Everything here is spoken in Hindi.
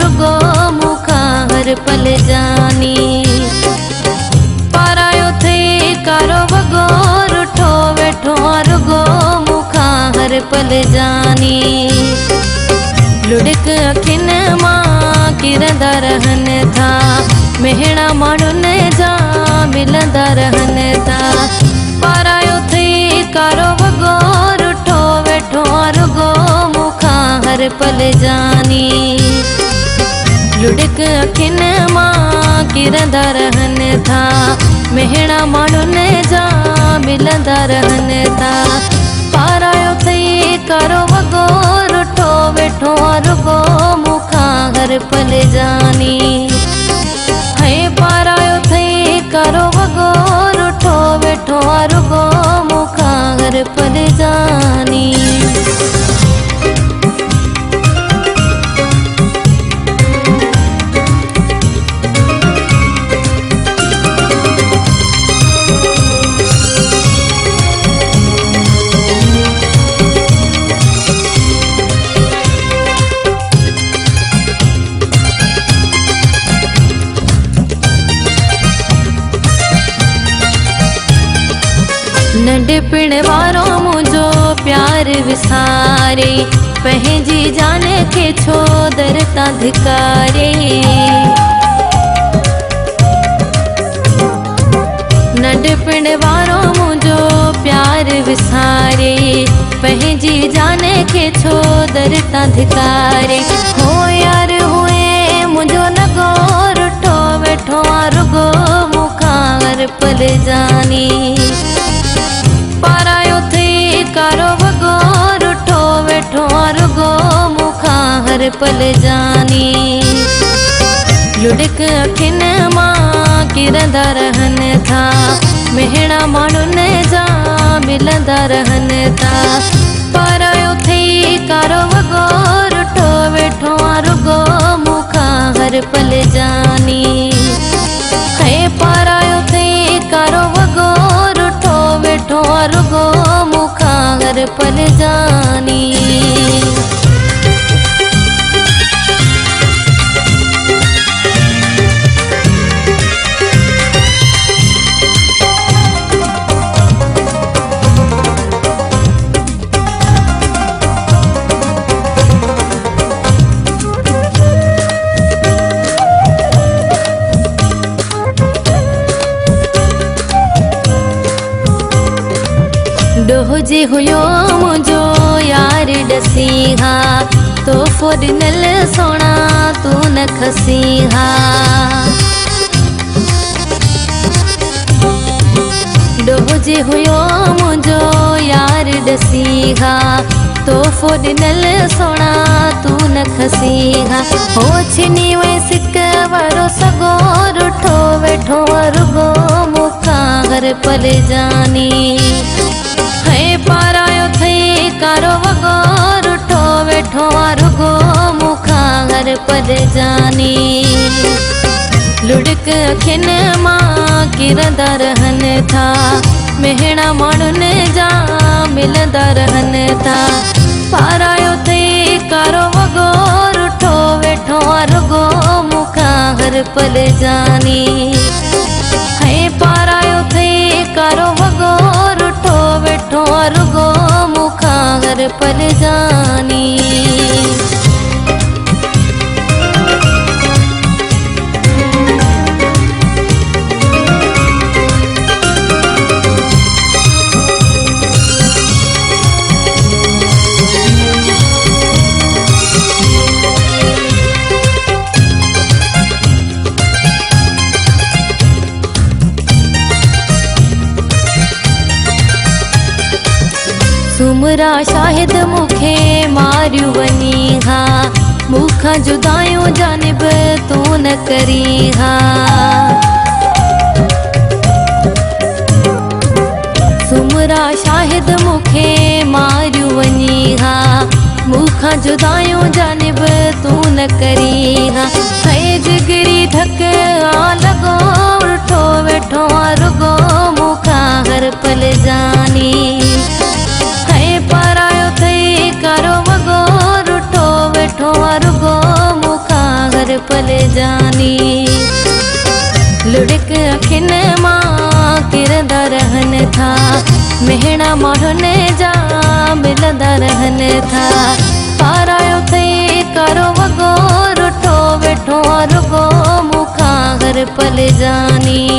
रुगो मुखा हर पल जानी। पारायो थे कारो वगो रुठो वेठो रुगो मुखा हर पल जानी। लुढ़क अखिन मां किरंदा रहन था, मेहणा माण्हुन जा मिलंदा रहन था। पारायो थे कारो वगो रुठो वेठो रुगो मुखा हर पल जानी। लुढ़क अखिन मां किरंदा रहन था, मेहणा माण्हुन जा मिलंदा रहन था। पारायो थे कारो वगो रुठो वेठो रुगो मुखा हर पल जानी। है पारायो थे कारो वगो रुठो वेठो रुगो मुखा हर पल जानी। नंढपिण वारो मुझो प्यार विसारे, पंहिंजी जान के छो दर तां धिकारे। नंढपिण वारो मुझो प्यार विसारे, पंहिंजी जान के छो दर तां धिकारे। हो यार हुए मुझो लॻो रुठो वेठो रुगो मुखा हर पल जानी। पारायो थे कारो वगो रुठो वेठो रुगो मुखा हर पल जानी। लुढ़क अखिन मां किरंदा रहन था, मेहणा माण्हुन जा मिलंदा रहन था। पारायो थे कारो वगो रुठो वेठो रुगो मुखा हर पल जानी। है पारायो थे कारो वगो रुठो वेठो रुगो मुखा हर पल जानी। डोहजे हुयो मुझो यार डसीहा, तो फोड़नल सोना तू न खसीहा। डोहजे हुयो मुझो यार डसीहा, तो फोड़नल सोना तू न खसीहा। हो छिनी वे सिक वारो सगो रुठो वेठो रुगो मुखा हर पल जानी। है पारायो थे कारो वगो रुठो वेठो रुगो मुखा हर पल जानी। लुढ़क अखिन मां किरंदा रहन था, मेहणा माण्हुन जा मिलंदा रहन था। पारायो थे कारो वगो रुठो वेठो रुगो मुखा हर पल जानी। है पारायो थे कारो वगो रुठो वेठो रुगो मुखा हर पल जानी। सुमरा शाहिद मुखे मारियो वनी हा, मुखा जुदायूं जानिब तू न करी हा। सुमरा शाहिद मुखे मारियो वनी हा, मुखा जुदायूं जानिब तू न करी हा। है जिगरी धक आ लगो उठो वेठो रुगो मुखा हर पल जानी। परायो थे कारो वगो रुठो वेठो रुगो मुखा पल जानी। लुढ़क अखिन मां किरंदा रहन था, मेहणा माण्हुनि जा मिलंदा रहन था। पारायो थई कारो वॻो रुठो वेठो रुगो मूंखां हर पल जानी।